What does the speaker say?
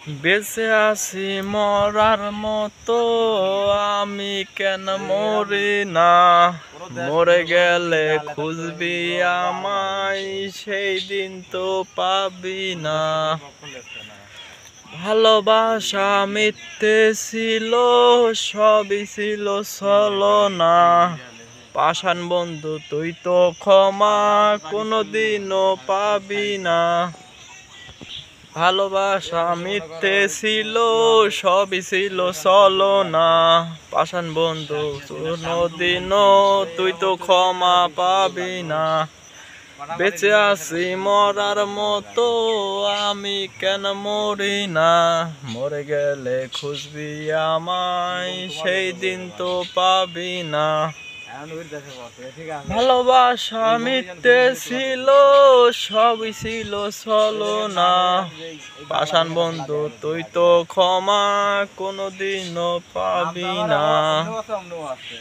বেঁচে আছি মরার মতো, আমি কেন মরি না? মরে গেলে খুঁজবি আমায়, সেই দিন তো পাবি না। ভালোবাসা মিথ্যে ছিল, সবই ছিল ছলনা। পাষাণ বন্ধু তুই তো ক্ষমা কোনোদিনও পাবি না। ভালোবাসা মিথ্যে ছিল, সবই ছিল ছলনা। পাষাণ বন্ধু কোনোদিনও তুই তো ক্ষমা পাবি না। বেঁচে আছি মরার মতো, আমি কেন মরি না? মরে গেলে খুঁজবি আমায়, সেই দিন তো পাবি না। ভালোবাসা মিথ্যে ছিল, সবই ছিল ছলনা। পাষাণ বন্ধু তুই তো ক্ষমা কোনোদিনও পাবি না।